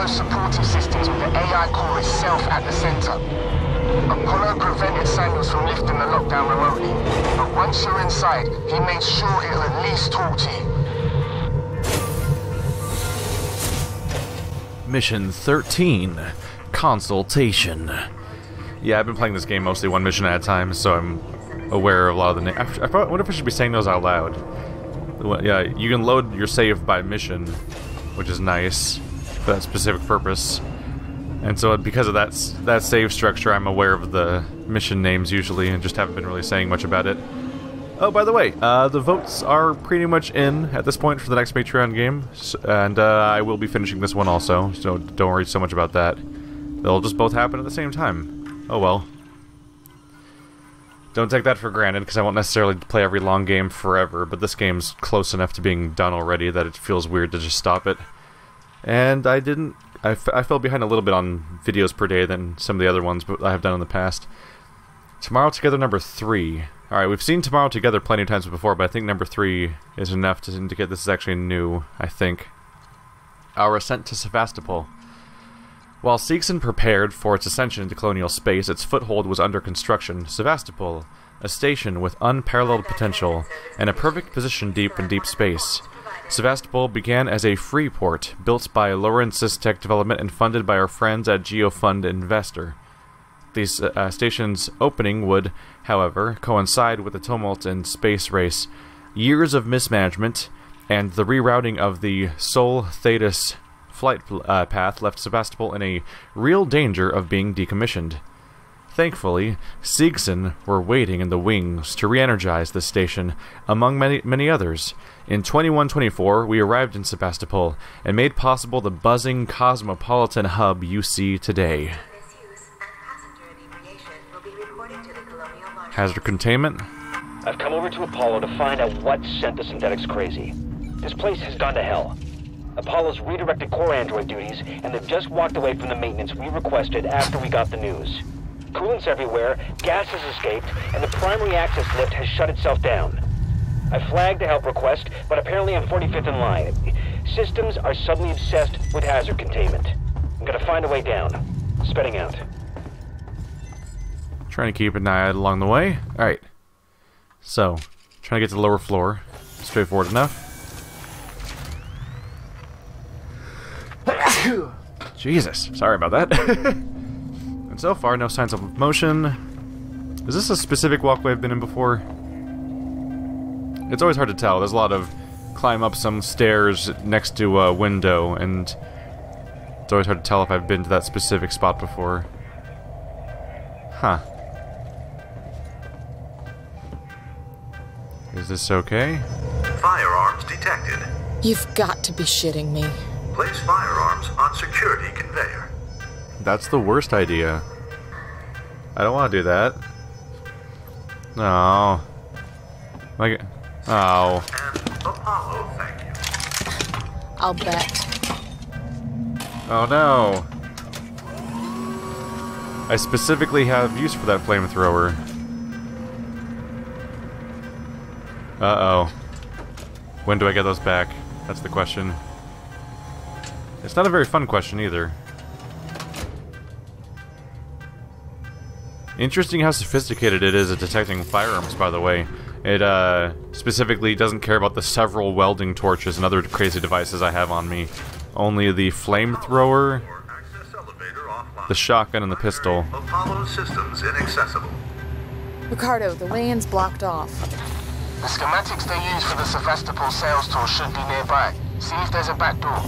Apollo's supportive systems with the AI core itself at the center. Apollo prevented Samuels from lifting the lockdown remotely, but once you're inside, he made sure it'll at least talk to you. Mission 13. Consultation. Yeah, I've been playing this game mostly one mission at a time, so I'm aware of a lot of the names. I wonder if I should be saying those out loud. Yeah, you can load your save by mission, which is nice for that specific purpose. And so because of that save structure, I'm aware of the mission names usually, and just haven't been really saying much about it. Oh, by the way, the votes are pretty much in at this point for the next Patreon game, and I will be finishing this one also, so don't worry so much about that. They'll just both happen at the same time. Oh well. Don't take that for granted, because I won't necessarily play every long game forever, but this game's close enough to being done already that it feels weird to just stop it. And I fell behind a little bit on videos per day than some of the other ones I have done in the past. Tomorrow Together number 3. Alright, we've seen Tomorrow Together plenty of times before, but I think number 3 is enough to indicate this is actually new, I think. Our ascent to Sevastopol. While Seegson prepared for its ascension into colonial space, its foothold was under construction. Sevastopol, a station with unparalleled potential, and a perfect position deep in deep space. Sevastopol began as a free port, built by Lawrence Tech Development and funded by our friends at GeoFund Investor. The station's opening would, however, coincide with the tumult in space race, years of mismanagement, and the rerouting of the Sol Thetis flight path left Sevastopol in a real danger of being decommissioned. Thankfully, Seegson were waiting in the wings to re-energize the station, among many others. In 2124, we arrived in Sevastopol and made possible the buzzing cosmopolitan hub you see today. Hazard containment? I've come over to Apollo to find out what sent the synthetics crazy. This place has gone to hell. Apollo's redirected core android duties, and they've just walked away from the maintenance we requested after we got the news. Coolant's everywhere, gas has escaped, and the primary access lift has shut itself down. I flagged a help request, but apparently I'm 45th in line. Systems are suddenly obsessed with hazard containment. I'm gonna find a way down. Spitting out. Trying to keep an eye out along the way. Alright. So, trying to get to the lower floor. Straightforward enough. Jesus, sorry about that. And so far, no signs of motion. Is this a specific walkway I've been in before? It's always hard to tell. There's a lot of climb up some stairs next to a window, and it's always hard to tell if I've been to that specific spot before. Huh. Is this okay? Firearms detected. You've got to be shitting me. Place firearms on security conveyor. That's the worst idea. I don't want to do that. No. Like, oh. And Apollo, thank you. I'll bet. Oh no. I specifically have use for that flamethrower. Uh-oh. When do I get those back? That's the question. It's not a very fun question either. Interesting how sophisticated it is at detecting firearms, by the way. It specifically doesn't care about the several welding torches and other crazy devices I have on me. Only the flamethrower, the shotgun, and the pistol. Apollo systems inaccessible. Ricardo, the way-in's blocked off. The schematics they use for the Sevastopol sales tour should be nearby. See if there's a back door.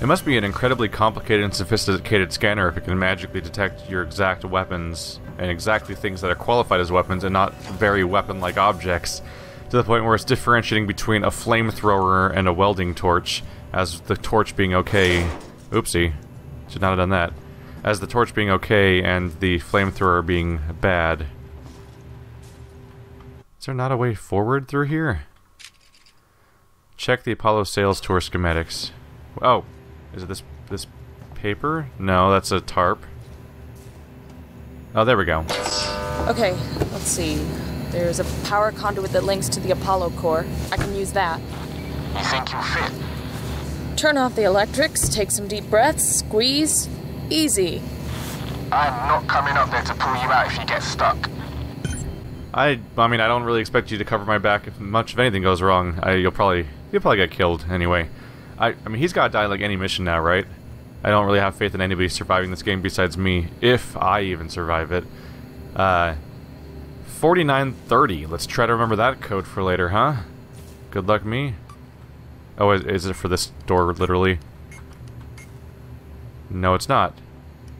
It must be an incredibly complicated and sophisticated scanner if it can magically detect your exact weapons, and exactly things that are qualified as weapons and not very weapon-like objects, to the point where it's differentiating between a flamethrower and a welding torch, as the torch being okay... Oopsie. Should not have done that. As the torch being okay and the flamethrower being bad. Is there not a way forward through here? Check the Apollo sales tour schematics. Oh. Is it this paper? No, that's a tarp. Oh, there we go. Okay, let's see. There's a power conduit that links to the Apollo core. I can use that. You think you'll fit? Turn off the electrics, take some deep breaths, squeeze. Easy. I'm not coming up there to pull you out if you get stuck. I mean, I don't really expect you to cover my back if much of anything goes wrong. You'll probably get killed anyway. I mean, he's got to die like any mission now, right? I don't really have faith in anybody surviving this game besides me, if I even survive it. 4930. Let's try to remember that code for later, huh? Good luck, me. Oh, is it for this door, literally? No, it's not.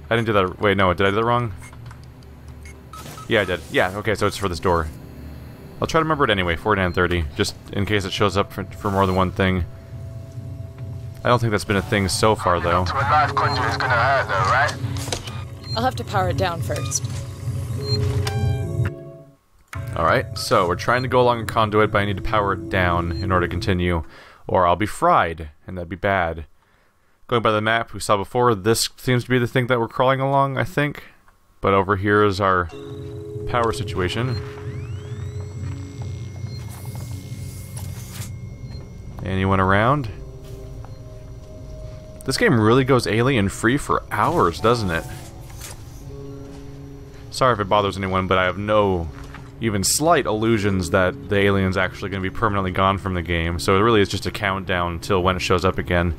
I didn't do that. Wait, no, did I do that wrong? Yeah, I did. Yeah, okay, so it's for this door. I'll try to remember it anyway, 4930, just in case it shows up for more than one thing. I don't think that's been a thing so far, though. To a live conduit is gonna hurt, though, right? I'll have to power it down first. Alright, so we're trying to go along a conduit, but I need to power it down in order to continue, or I'll be fried, and that'd be bad. Going by the map we saw before, this seems to be the thing that we're crawling along, I think. But over here is our power situation. Anyone around? This game really goes alien free for hours, doesn't it? Sorry if it bothers anyone, but I have no even slight illusions that the alien's actually going to be permanently gone from the game, so it really is just a countdown until when it shows up again.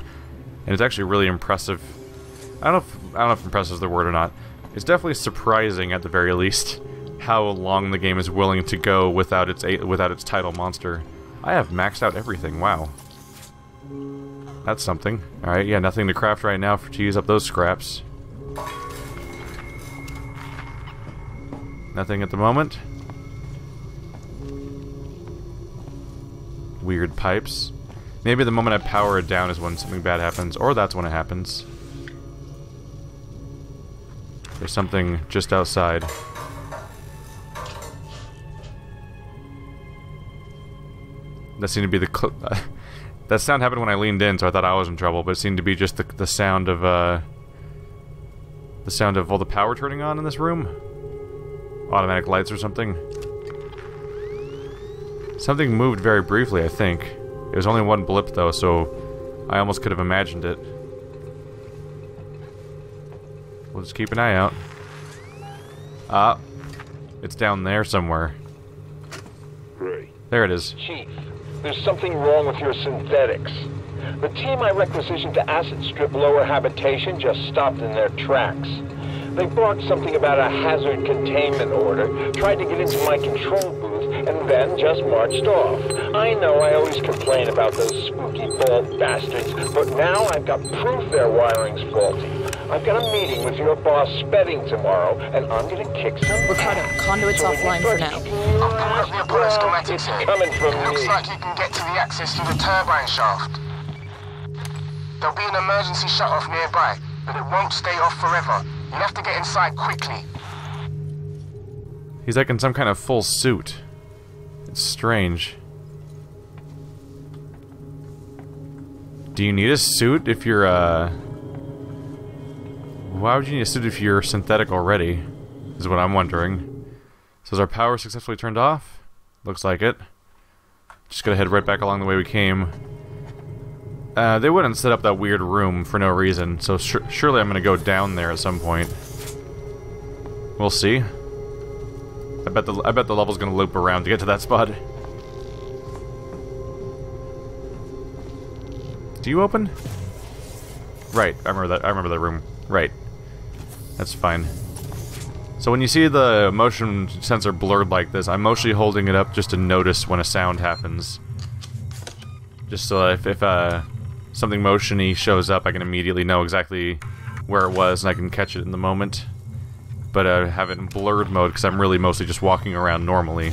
And it's actually really impressive. I don't know if impressive is the word or not. It's definitely surprising, at the very least, how long the game is willing to go without its title monster. I have maxed out everything. Wow, that's something. All right, yeah, nothing to craft right now to use up those scraps. Nothing at the moment. Weird pipes. Maybe the moment I power it down is when something bad happens, or that's when it happens. There's something just outside. That seemed to be the that sound happened when I leaned in, so I thought I was in trouble, but it seemed to be just the sound of all the power turning on in this room. Automatic lights or something. Something moved very briefly, I think. It was only one blip though, so I almost could have imagined it. We'll just keep an eye out. Ah, it's down there somewhere. Ray. There it is. Chief, there's something wrong with your synthetics. The team I requisitioned to Acid Strip Lower Habitation just stopped in their tracks. They barked something about a hazard containment order, tried to get into my control booth, and then just marched off. I know I always complain about those spooky bald bastards, but now I've got proof their wiring's faulty. I've got a meeting with your boss Spedding tomorrow, and I'm gonna kick some Ricardo, ass. conduit's So offline for now. I'm pulling up the Apollo schematics here. Coming from Looks me. like you can get to the access through the turbine shaft. There'll be an emergency shut-off nearby, but it won't stay off forever. You'll have to get inside quickly. He's like in some kind of full suit. It's strange. Do you need a suit if you're, Why would you need a suit if you're synthetic already? Is what I'm wondering. So is our power successfully turned off? Looks like it. Just gotta head right back along the way we came. They wouldn't set up that weird room for no reason, so surely I'm gonna go down there at some point. We'll see. I bet the level's gonna loop around to get to that spot. Do you open? Right, I remember that room. Right. That's fine. So when you see the motion sensor blurred like this, I'm mostly holding it up just to notice when a sound happens. Just so if something motion-y shows up, I can immediately know exactly where it was and I can catch it in the moment. But I have it in blurred mode because I'm really mostly just walking around normally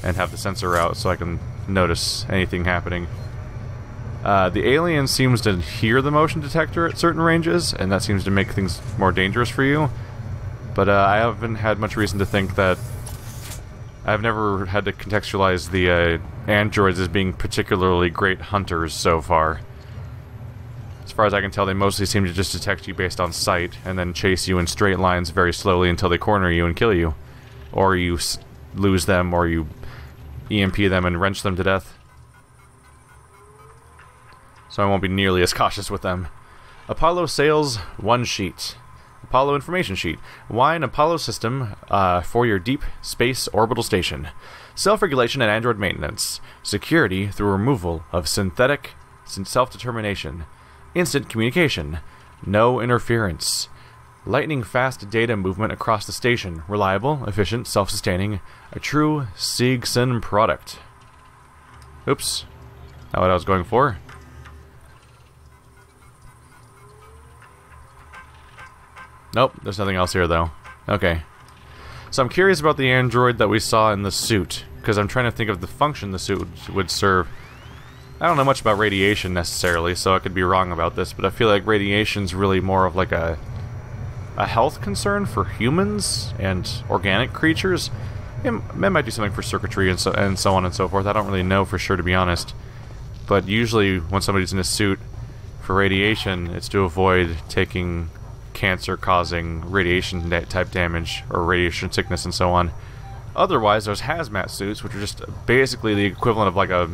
and have the sensor out so I can notice anything happening. The alien seems to hear the motion detector at certain ranges, and that seems to make things more dangerous for you. But I haven't had much reason to think that... I've never had to contextualize the androids as being particularly great hunters so far. As far as I can tell, they mostly seem to just detect you based on sight, and then chase you in straight lines very slowly until they corner you and kill you. Or you lose them, or you EMP them and wrench them to death. so I won't be nearly as cautious with them. Apollo Sales 1 sheet. Apollo information sheet. Why an Apollo system for your deep space orbital station. Self-regulation and android maintenance. Security through removal of synthetic self-determination. Instant communication. No interference. Lightning-fast data movement across the station. Reliable, efficient, self-sustaining. A true Seegson product. Oops. Not what I was going for. Nope, there's nothing else here, though. Okay. So I'm curious about the android that we saw in the suit, because I'm trying to think of the function the suit would serve. I don't know much about radiation, necessarily, so I could be wrong about this, but I feel like radiation's really more of like a health concern for humans and organic creatures. It might do something for circuitry and so on and so forth. I don't really know for sure, to be honest. But usually, when somebody's in a suit for radiation, it's to avoid taking cancer-causing radiation type damage or radiation sickness and so on. Otherwise, there's hazmat suits, which are just basically the equivalent of like a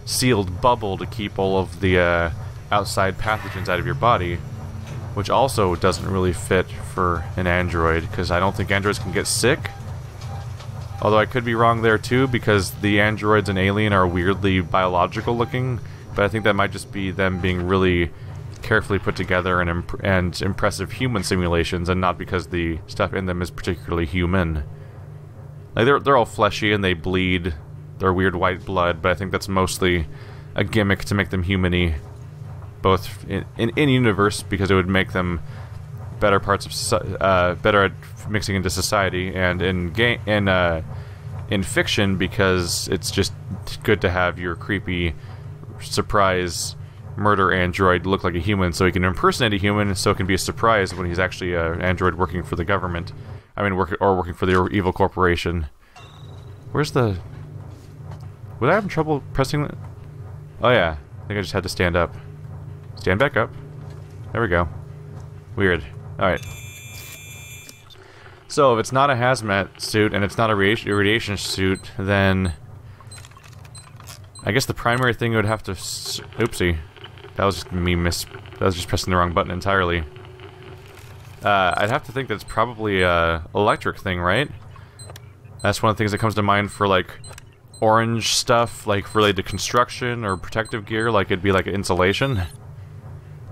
sealed bubble to keep all of the outside pathogens out of your body, which also doesn't really fit for an android, because I don't think androids can get sick. Although I could be wrong there too, because the androids in Alien are weirdly biological looking, but I think that might just be them being really carefully put together and impressive human simulations, and not because the stuff in them is particularly human. Like they're all fleshy and they bleed. They're weird white blood, but I think that's mostly a gimmick to make them human-y, both in universe, because it would make them better parts of better at mixing into society, and in fiction, because it's just good to have your creepy surprise murder android look like a human, so he can impersonate a human, so it can be a surprise when he's actually an android working for the government. I mean, working for the evil corporation. Where's the... Would I have trouble pressing the... Oh yeah, I think I just had to stand up. Stand back up. There we go. Weird. Alright. So, if it's not a hazmat suit, and it's not a radiation suit, then... I guess the primary thing would have to... Oopsie. That was just me that was just pressing the wrong button entirely. I'd have to think that it's probably a electric thing, right? That's one of the things that comes to mind for, like, orange stuff, like, related to construction or protective gear, like it'd be like insulation.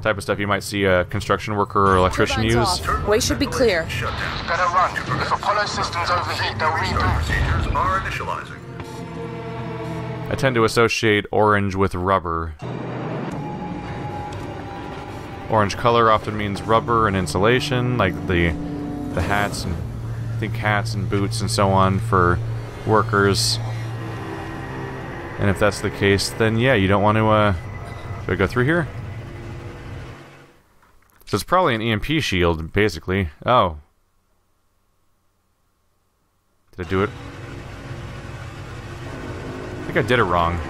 Type of stuff you might see a construction worker or electrician use. Off. Way should be clear. Better run. If Apollo systems overheat, they'll reboot. Procedures are initializing. I tend to associate orange with rubber. Orange color often means rubber and insulation, like the hats and I think hats and boots and so on for workers. And if that's the case, then yeah, you don't want to. Should I go through here? So it's probably an EMP shield, basically. Oh. Did I do it? I think I did it wrong.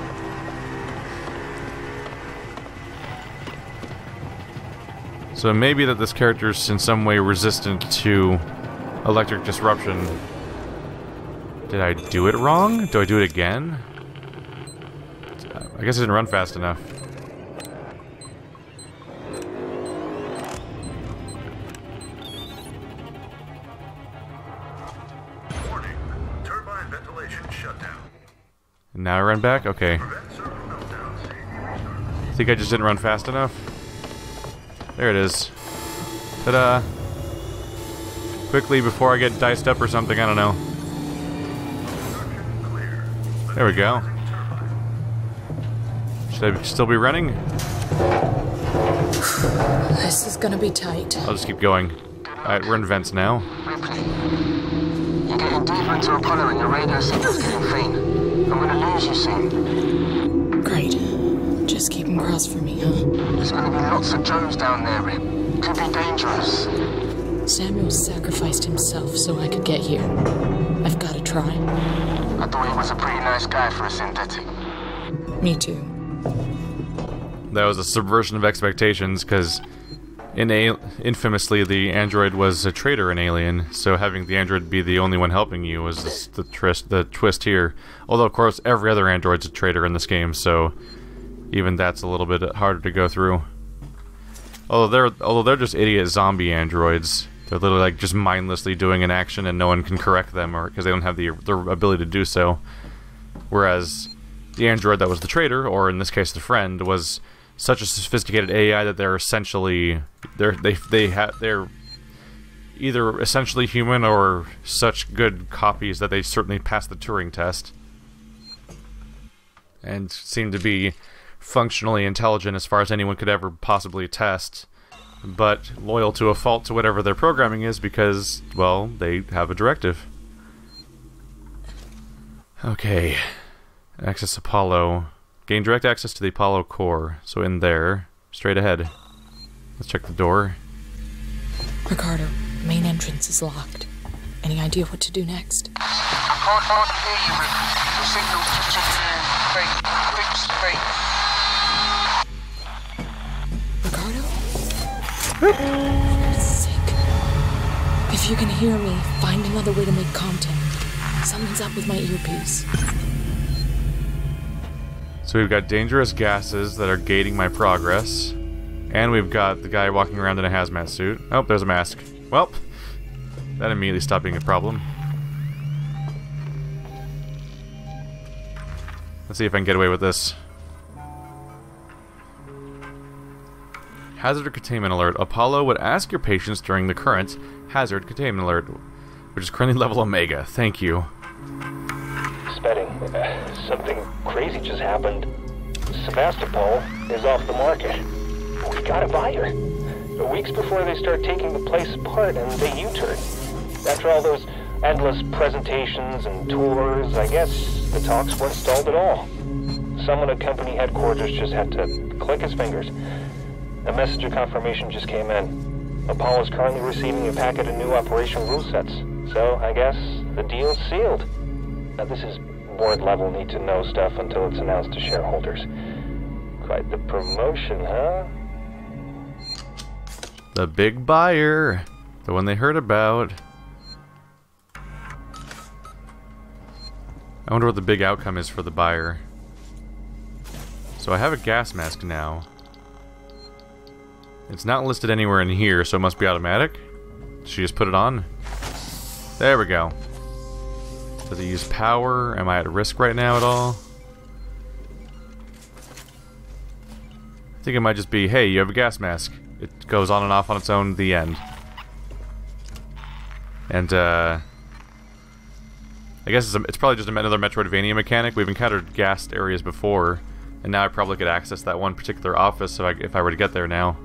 So maybe that this character's in some way resistant to electric disruption. Did I do it wrong? Do I do it again? I guess I didn't run fast enough. Warning. Turbine ventilation shut down. Now I run back? Okay. Prevent server meltdown. I think I just didn't run fast enough. There it is. Ta-da! Quickly, before I get diced up or something, I don't know. There we go. Should I still be running? This is gonna be tight. I'll just keep going. Alright, we're in vents now. Ripley, you're getting deeper into Apollo and your radio signal's getting faint. I'm gonna lose you soon. Great. Just keep them crossed for me, huh? There's gonna be lots of Joes down there, Rip. Could be dangerous. Samuel sacrificed himself so I could get here. I've gotta try. I thought he was a pretty nice guy for a synthetic. Me too. That was a subversion of expectations, because infamously the android was a traitor in Alien, so having the android be the only one helping you was the twist here. Although, of course, every other android's a traitor in this game, so even that's a little bit harder to go through. Although they're just idiot zombie androids. They're literally like just mindlessly doing an action and no one can correct them, or because they don't have the ability to do so. Whereas the android that was the traitor, or in this case the friend, was such a sophisticated AI that they're essentially they're either essentially human or such good copies that they certainly pass the Turing test and seem to be functionally intelligent as far as anyone could ever possibly test, but loyal to a fault to whatever their programming is because, well, they have a directive. Okay. Access Apollo. Gain direct access to the Apollo core. So in there, straight ahead. Let's check the door. Ricardo, the main entrance is locked. Any idea what to do next? I can't hear you, Rick. The signal's just faint. Ricardo? For God's sake. If you can hear me, find another way to make contact. Something's up with my earpiece. So we've got dangerous gases that are gating my progress. And we've got the guy walking around in a hazmat suit. Oh, there's a mask. Well, that immediately stopped being a problem. Let's see if I can get away with this. Hazard containment alert. Apollo would ask your patience during the current hazard containment alert, which is currently level Omega. Thank you. Spedding. Something crazy just happened. Sevastopol is off the market. We got a buyer. Weeks before they start taking the place apart and they U-turn. After all those endless presentations and tours, I guess the talks weren't stalled at all. Someone at company headquarters just had to click his fingers. A message of confirmation just came in. Apollo is currently receiving a packet of new operational rule sets. So, I guess, the deal's sealed. Now this is board-level need-to-know stuff until it's announced to shareholders. Quite the promotion, huh? The big buyer. The one they heard about. I wonder what the big outcome is for the buyer. So I have a gas mask now. It's not listed anywhere in here, so it must be automatic. Did she just put it on? There we go. Does it use power? Am I at risk right now at all? I think it might just be, hey, you have a gas mask. It goes on and off on its own, the end. And, I guess it's probably just another Metroidvania mechanic. We've encountered gassed areas before, and now I probably could access that one particular office if I were to get there now.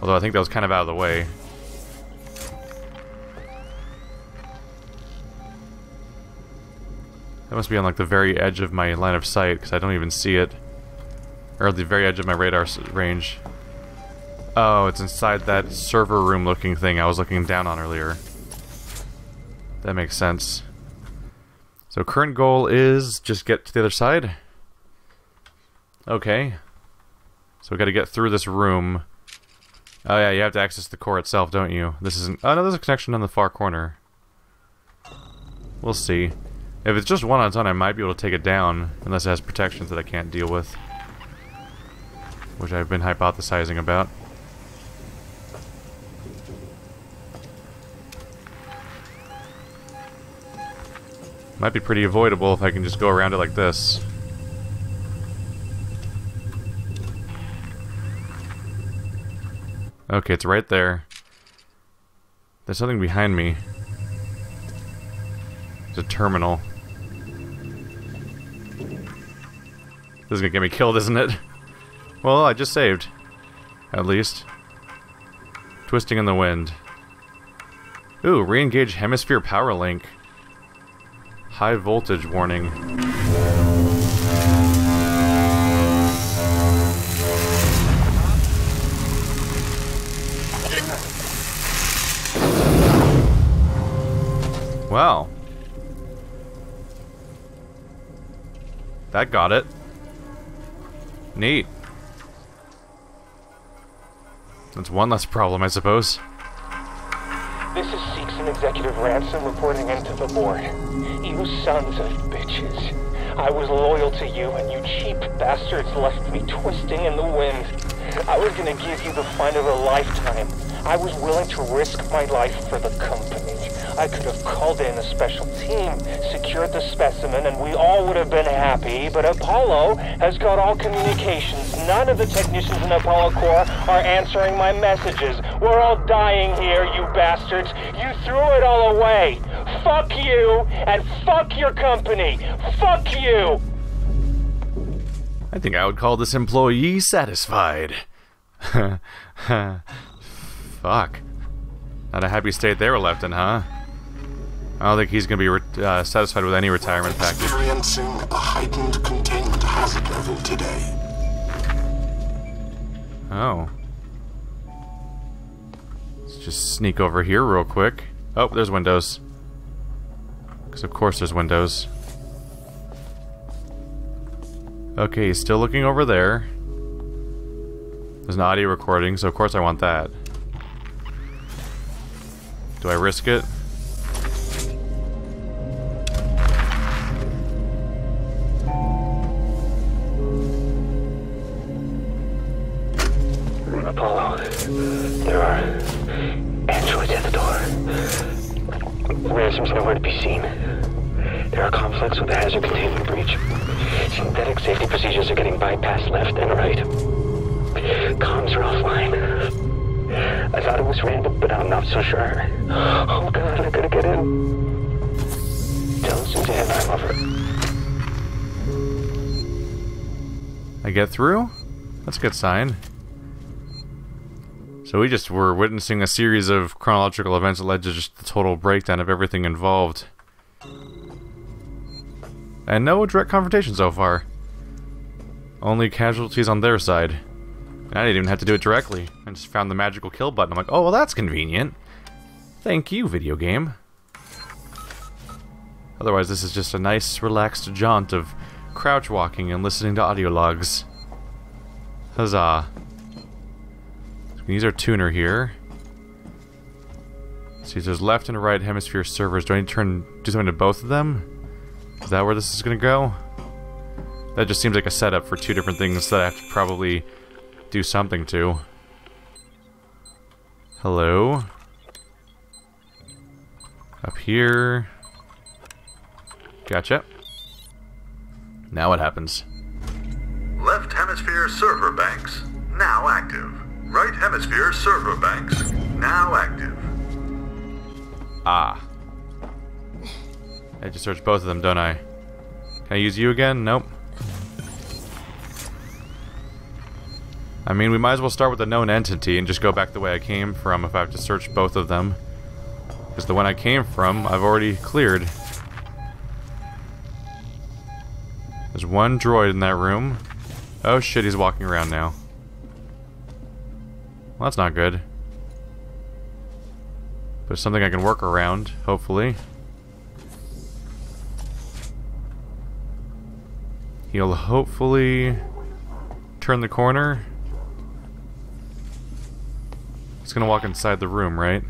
Although I think that was kind of out of the way. That must be on like the very edge of my line of sight, because I don't even see it. Or the very edge of my radar range. Oh, it's inside that server room looking thing I was looking down on earlier. That makes sense. So current goal is just get to the other side. Okay. So we gotta get through this room. Oh yeah, you have to access the core itself, don't you? This isn't... Oh no, there's a connection on the far corner. We'll see. If it's just one on its own, I might be able to take it down, unless it has protections that I can't deal with. Which I've been hypothesizing about. Might be pretty avoidable if I can just go around it like this. Okay, it's right there. There's something behind me. It's a terminal. This is gonna get me killed, isn't it? Well, I just saved. At least. Twisting in the wind. Ooh, re-engage hemisphere power link. High voltage warning. Wow. That got it. Neat. That's one less problem, I suppose. This is Seegson Executive Ransom reporting into the board. You sons of bitches. I was loyal to you, and you cheap bastards left me twisting in the wind. I was gonna give you the find of a lifetime. I was willing to risk my life for the company. I could have called in a special team, secured the specimen, and we all would have been happy, but Apollo has got all communications. None of the technicians in Apollo Corps are answering my messages. We're all dying here, you bastards. You threw it all away. Fuck you, and fuck your company. Fuck you! I think I would call this employee satisfied. Fuck. Not a happy state they were left in, huh? I don't think he's going to be satisfied with any retirement package. Experiencing a heightened containment hazard level today. Oh. Let's just sneak over here real quick. Oh, there's windows. Because of course there's windows. Okay, he's still looking over there. There's an audio recording, so of course I want that. Do I risk it? Apollo, there are androids at the door. Ransom's nowhere to be seen. There are conflicts with the hazard containment breach. Synthetic safety procedures are getting bypassed left and right. Comms are offline. I thought it was random, but I'm not so sure. Oh god, I gotta get in. Tell Suzanne I love her. I get through? That's a good sign. So we just were witnessing a series of chronological events that led to just the total breakdown of everything involved. And no direct confrontation so far. Only casualties on their side. And I didn't even have to do it directly. I just found the magical kill button. I'm like, oh, well that's convenient. Thank you, video game. Otherwise, this is just a nice, relaxed jaunt of crouch walking and listening to audio logs. Huzzah. So we can use our tuner here. See, there's left and right hemisphere servers. Do I need to do something to both of them? Is that where this is going to go? That just seems like a setup for two different things that I have to probably do something to. Hello? Up here. Gotcha. Now what happens? Left hemisphere server banks now active. Right hemisphere server banks now active. Ah. I just searched both of them, don't I? Can I use you again? Nope. I mean, we might as well start with a known entity and just go back the way I came from if I have to search both of them. Because the one I came from, I've already cleared. There's one droid in that room. Oh shit, he's walking around now. Well, that's not good. But it's something I can work around, hopefully. He'll hopefully turn the corner. He's gonna walk inside the room, right?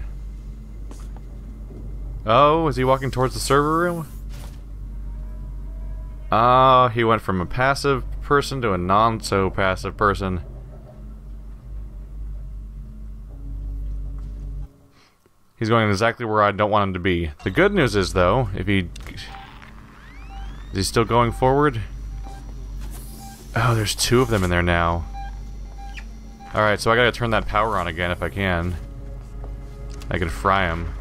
Oh, is he walking towards the server room? Ah, he went from a passive person to a non-so-passive person. He's going exactly where I don't want him to be. The good news is, though, if he... Is he still going forward? Oh, there's two of them in there now. Alright, so I gotta turn that power on again if I can. I can fry him.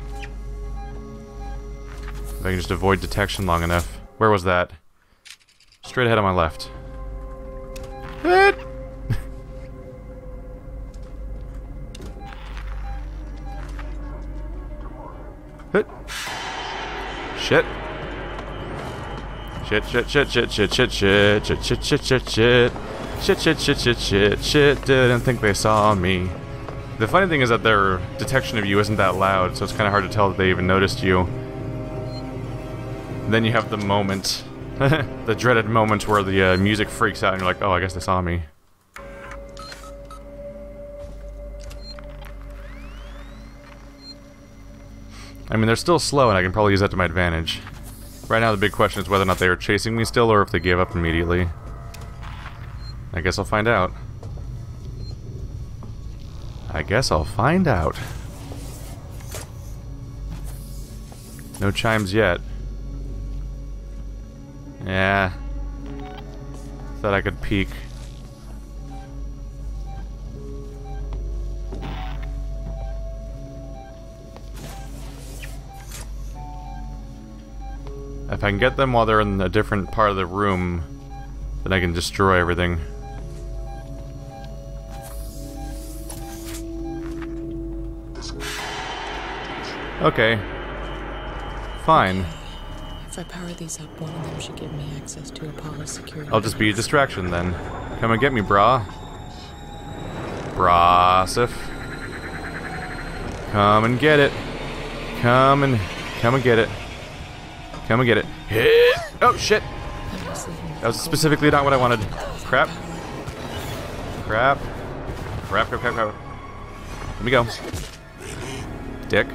If I can just avoid detection long enough. Where was that? Straight ahead on my left. Hit! Hit! Shit! Shit, shit, shit, shit, shit, shit, shit, shit, shit, shit, shit, shit. Shit, shit, shit, shit, shit, shit, didn't think they saw me. The funny thing is that their detection of you isn't that loud, so it's kind of hard to tell that they even noticed you. And then you have the moment, the dreaded moment where the music freaks out and you're like, oh, I guess they saw me. I mean, they're still slow and I can probably use that to my advantage. Right now the big question is whether or not they are chasing me still, or if they gave up immediately. I guess I'll find out. I guess I'll find out. No chimes yet. Yeah. Thought I could peek. If I can get them while they're in a different part of the room, then I can destroy everything. Okay. Fine. If I power these up, one of them should give me access to Apollo's security. I'll just be a distraction then. Come and get me, brah. Brasif. Come and get it. Come and get it. Come and get it. Hit! Oh, shit! That was specifically not what I wanted. Crap. Crap. Crap, crap, crap, crap. Let me go. Dick.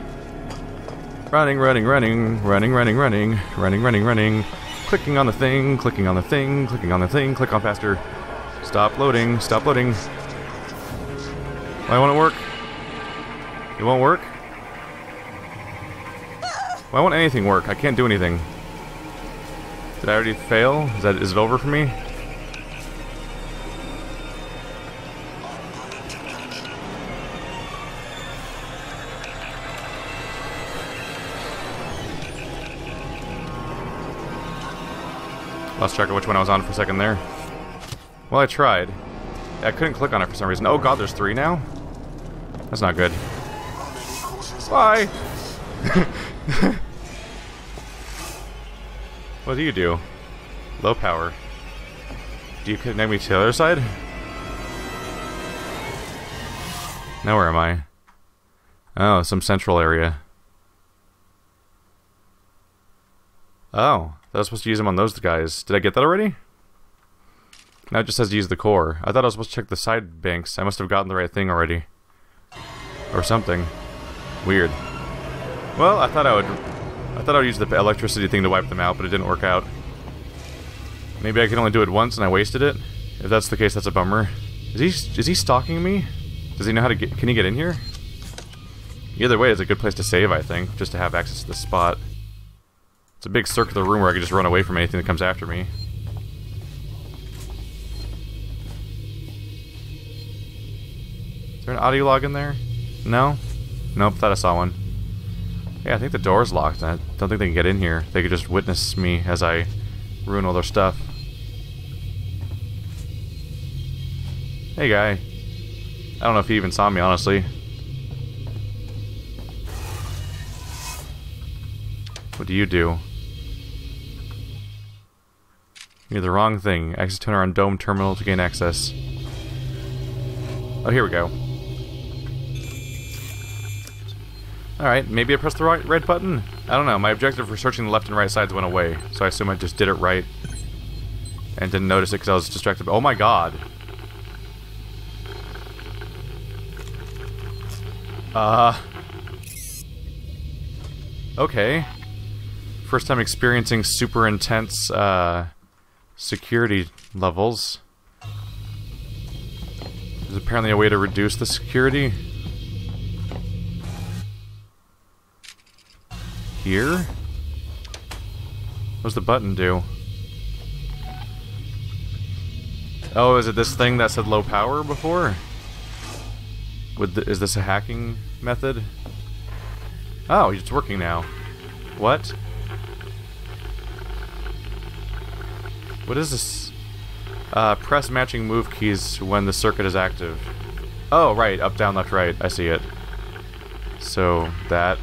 Running, running, running, running, running, running, running, running, running. Clicking on the thing, clicking on the thing, clicking on the thing, click on faster. Stop loading, stop loading. Why won't it work? It won't work? Why won't anything work? I can't do anything. Did I already fail? Is it over for me? Lost track of which one I was on for a second there. Well, I tried. I couldn't click on it for some reason. Oh god, there's 3 now? That's not good. Bye! What do you do? Low power. Do you connect me to the other side? Now where am I? Oh, some central area. Oh, I was supposed to use them on those guys. Did I get that already? Now it just says to use the core. I thought I was supposed to check the side banks. I must have gotten the right thing already. Or something. Weird. Well, I thought I would use the electricity thing to wipe them out, but it didn't work out. Maybe I can only do it once and I wasted it? If that's the case, that's a bummer. Is he stalking me? Does he know how to get... Can he get in here? Either way, it's a good place to save, I think, just to have access to the spot. It's a big circular room where I can just run away from anything that comes after me. Is there an audio log in there? No? Nope, thought I saw one. Yeah, I think the door's locked. I don't think they can get in here. They could just witness me as I ruin all their stuff. Hey, guy. I don't know if he even saw me, honestly. What do you do? You did the wrong thing. Access toner on dome terminal to gain access. Oh, here we go. Alright, maybe I pressed the right button? I don't know, my objective for searching the left and right sides went away, so I assume I just did it right. And didn't notice it because I was distracted. Oh my god! Okay. First time experiencing super intense, security levels. There's apparently a way to reduce the security. Here? What does the button do? Oh, is it this thing that said low power before? Is this a hacking method? Oh, it's working now. What? What is this? Press matching move keys when the circuit is active. Oh, right. Up, down, left, right. I see it. So, that.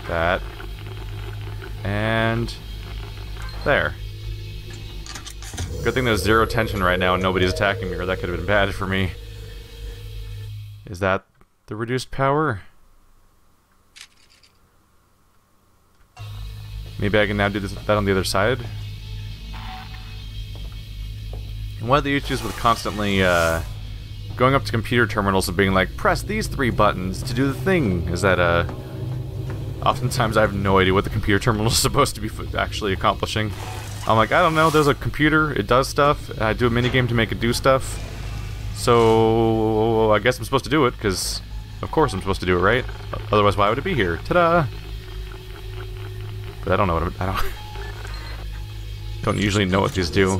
That. And... there. Good thing there's zero tension right now and nobody's attacking me, or that could have been bad for me. Is that the reduced power? Maybe I can now do that on the other side? And one of the issues with constantly going up to computer terminals and being like, press these 3 buttons to do the thing, is that Oftentimes I have no idea what the computer terminal is supposed to be actually accomplishing. I'm like, I don't know, there's a computer, it does stuff, and I do a minigame to make it do stuff. So I guess I'm supposed to do it, because of course I'm supposed to do it, right? Otherwise why would it be here? Ta-da! But I don't know what I don't usually know what these do.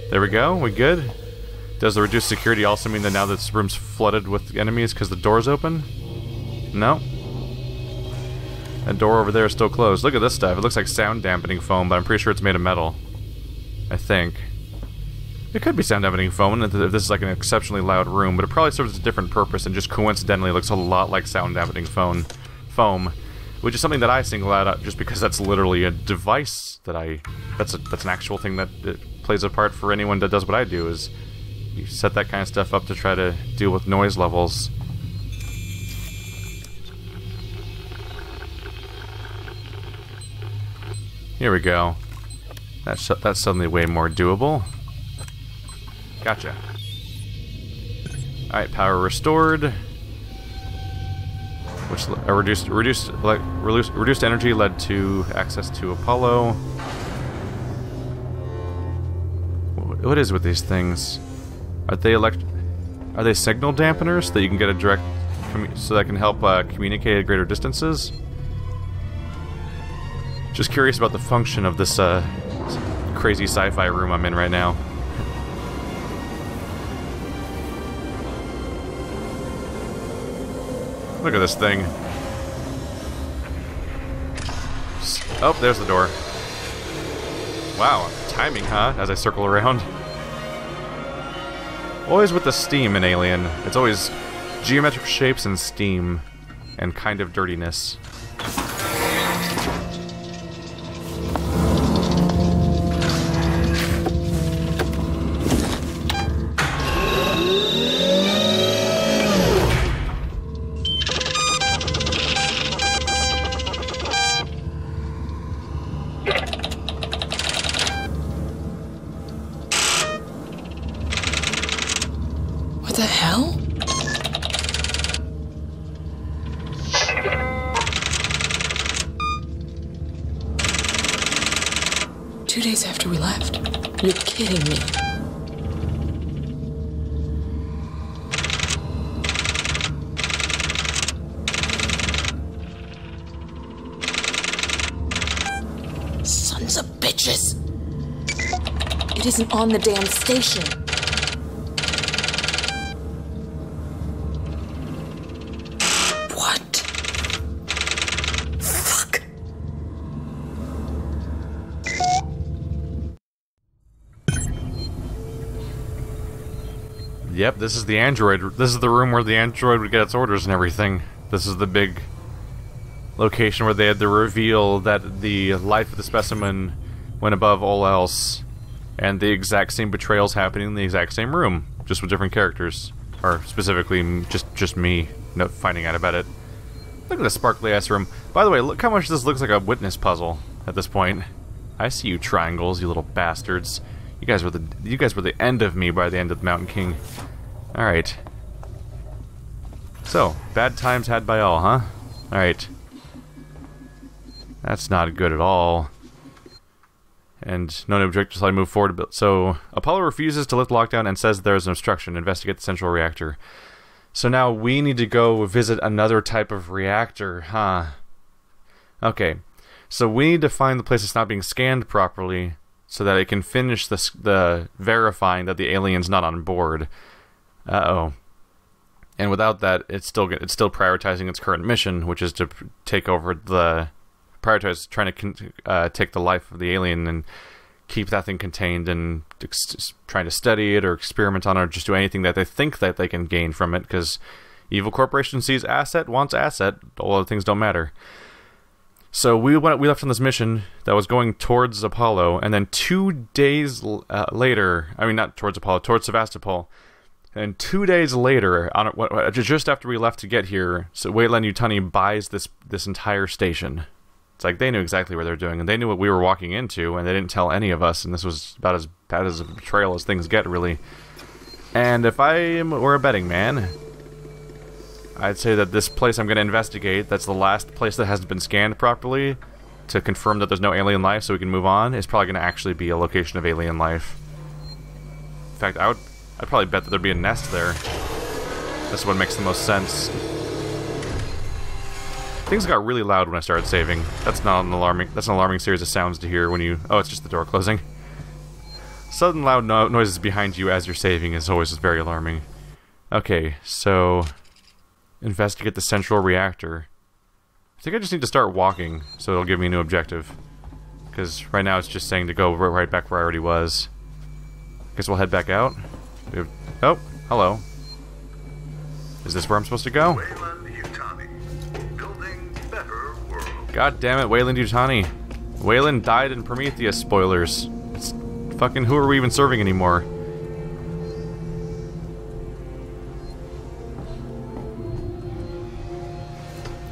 There we go, we good? Does the reduced security also mean that now this room's flooded with enemies because the door's open? No. That door over there is still closed. Look at this stuff. It looks like sound dampening foam, but I'm pretty sure it's made of metal. I think. It could be sound dampening foam if this is like an exceptionally loud room, but it probably serves a different purpose and just coincidentally looks a lot like sound dampening foam, which is something that I single out just because that's literally a device that that's an actual thing that it plays a part for anyone that does what I do, is you set that kind of stuff up to try to deal with noise levels. Here we go. That's suddenly way more doable. Gotcha. Alright, power restored. Which reduced energy led to access to Apollo. What is with these things? Are they signal dampeners that you can get a direct so that can help communicate at greater distances? Just curious about the function of this crazy sci-fi room I'm in right now. Look at this thing. Oh, there's the door. Wow, timing, huh? As I circle around. Always with the steam in Alien. It's always geometric shapes and steam. And kind of dirtiness. What the hell? Two days after we left. You're kidding me. Sons of bitches! It isn't on the damn station. What? Fuck. Yep, this is the android. This is the room where the android would get its orders and everything. This is the big location where they had the reveal that the life of the specimen went above all else, and the exact same betrayals happening in the exact same room, just with different characters, or specifically just me finding out about it. Look at the sparkly ass room. By the way, look how much this looks like a witness puzzle at this point. I see you triangles, you little bastards. You guys were the end of me by the end of the Mountain King. All right. So, bad times had by all, huh? All right. That's not good at all. And no new objective, so I move forward a bit. So, Apollo refuses to lift lockdown and says there is an obstruction. Investigate the central reactor. So now we need to go visit another type of reactor, huh? Okay. So we need to find the place that's not being scanned properly so that it can finish the verifying that the alien's not on board. Uh-oh. And without that, it's still prioritizing its current mission, which is to take over prioritize trying to take the life of the alien and keep that thing contained and trying to study it or experiment on it or just do anything that they think that they can gain from it, because evil corporation sees asset, wants asset, all other things don't matter. So we left on this mission that was going towards Apollo, and then 2 days later, I mean not towards Apollo, towards Sevastopol, and 2 days later, just after we left to get here, so Weyland-Yutani buys this entire station. It's like they knew exactly what they're doing, and they knew what we were walking into, and they didn't tell any of us, and this was about as bad as a betrayal as things get, really. And if I were a betting man, I'd say that this place I'm going to investigate, that's the last place that hasn't been scanned properly to confirm that there's no alien life so we can move on, is probably going to actually be a location of alien life. In fact, I'd probably bet that there'd be a nest there. That's what makes the most sense. Things got really loud when I started saving. That's not an alarming. That's an alarming series of sounds to hear when you. Oh, it's just the door closing. Sudden loud noises behind you as you're saving is always very alarming. Okay, so investigate the central reactor. I think I just need to start walking, so it'll give me a new objective. Because right now it's just saying to go right back where I already was. Guess we'll head back out. Oh, hello. Is this where I'm supposed to go? Weyland-Yutani. Building better world. God damn it, Weyland-Yutani. Weyland died in Prometheus, spoilers. It's fucking, who are we even serving anymore?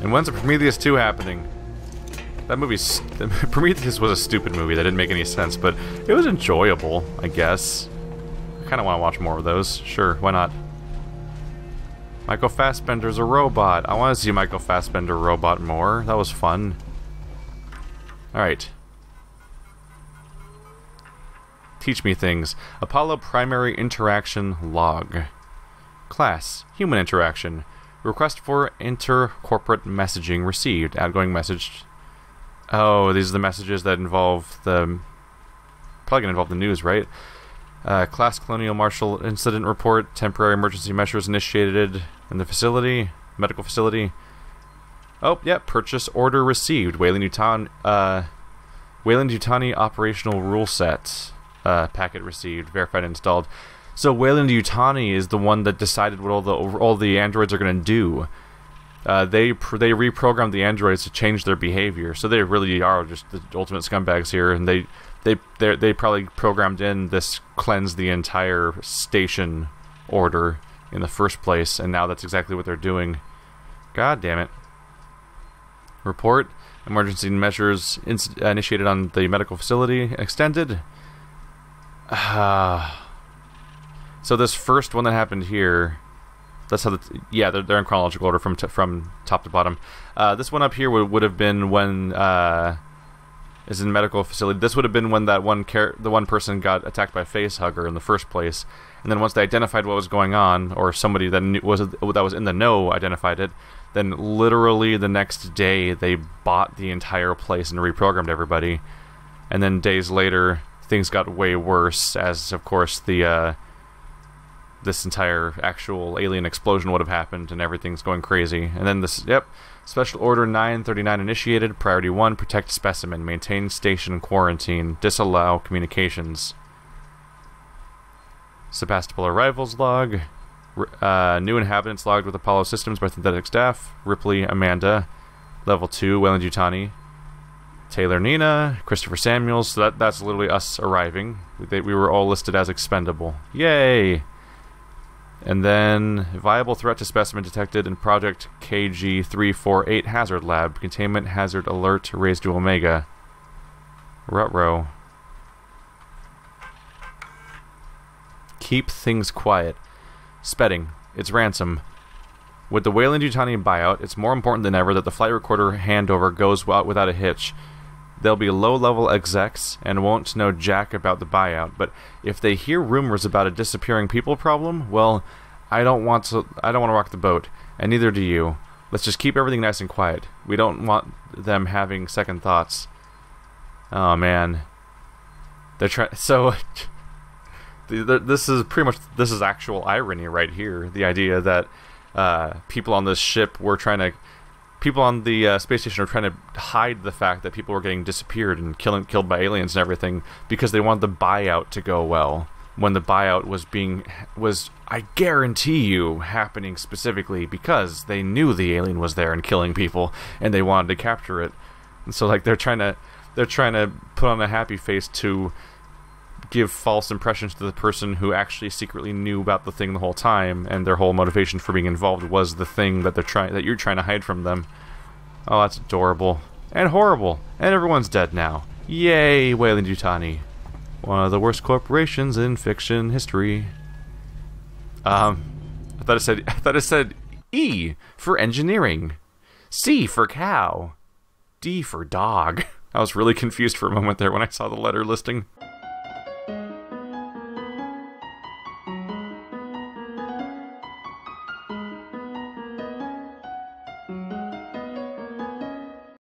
And when's the Prometheus 2 happening? That movie's... Prometheus was a stupid movie that didn't make any sense, but it was enjoyable, I guess. I kinda wanna watch more of those. Sure, why not? Michael Fassbender's a robot. I want to see Michael Fassbender robot more. That was fun. Alright. Teach me things. Apollo primary interaction log. Class. Human interaction. Request for inter-corporate messaging received. Outgoing message. Oh, these are the messages that involve the... Probably gonna involve the news, right? Class Colonial Marshal Incident Report. Temporary emergency measures initiated in the facility. Medical facility. Oh, yeah. Purchase order received. Weyland-Yutani operational rule set. Packet received. Verified and installed. So Weyland-Yutani is the one that decided what all the androids are going to do. They reprogrammed the androids to change their behavior. So they really are just the ultimate scumbags here, and they probably programmed in this cleanse the entire station order in the first place, and now that's exactly what they're doing. God damn it. Report. Emergency measures initiated on the medical facility extended. So this first one that happened here, that's how they're in chronological order from top to bottom. This one up here would have been when is in medical facility. This would have been when the one person got attacked by a facehugger in the first place, and then once they identified what was going on, or somebody that was in the know identified it, then literally the next day they bought the entire place and reprogrammed everybody, and then days later things got way worse, as of course the this entire actual alien explosion would have happened, and everything's going crazy. And then this, Special Order 939 initiated. Priority 1, protect specimen. Maintain station quarantine. Disallow communications. Sebastopol arrivals log. New inhabitants logged with Apollo Systems by synthetic staff. Ripley, Amanda. Level 2, Weyland-Yutani. Taylor, Nina. Christopher Samuels. So that's literally us arriving. We were all listed as expendable. Yay! And then, viable threat to specimen detected in Project KG-348 Hazard Lab. Containment hazard alert raised to Omega. Ruh-roh. Keep things quiet. Spedding. It's ransom. With the Weyland-Yutani buyout, it's more important than ever that the flight recorder handover goes without a hitch. They'll be low-level execs and won't know jack about the buyout, but if they hear rumors about a disappearing people problem, well, I don't want to rock the boat, and neither do you. Let's just keep everything nice and quiet. We don't want them having second thoughts. Oh man, they're trying. So this is actual irony right here. The idea that people on this ship were trying to. People on the space station are trying to hide the fact that people were getting disappeared and killed by aliens and everything because they wanted the buyout to go well. When the buyout was, I guarantee you, happening specifically because they knew the alien was there and killing people, and they wanted to capture it. And so, like, they're trying to put on a happy face to give false impressions to the person who actually secretly knew about the thing the whole time, and their whole motivation for being involved was the thing that you're trying to hide from them. Oh, that's adorable. And horrible. And everyone's dead now. Yay, Weyland-Yutani. One of the worst corporations in fiction history. I thought it said E for engineering, C for cow, D for dog. I was really confused for a moment there when I saw the letter listing.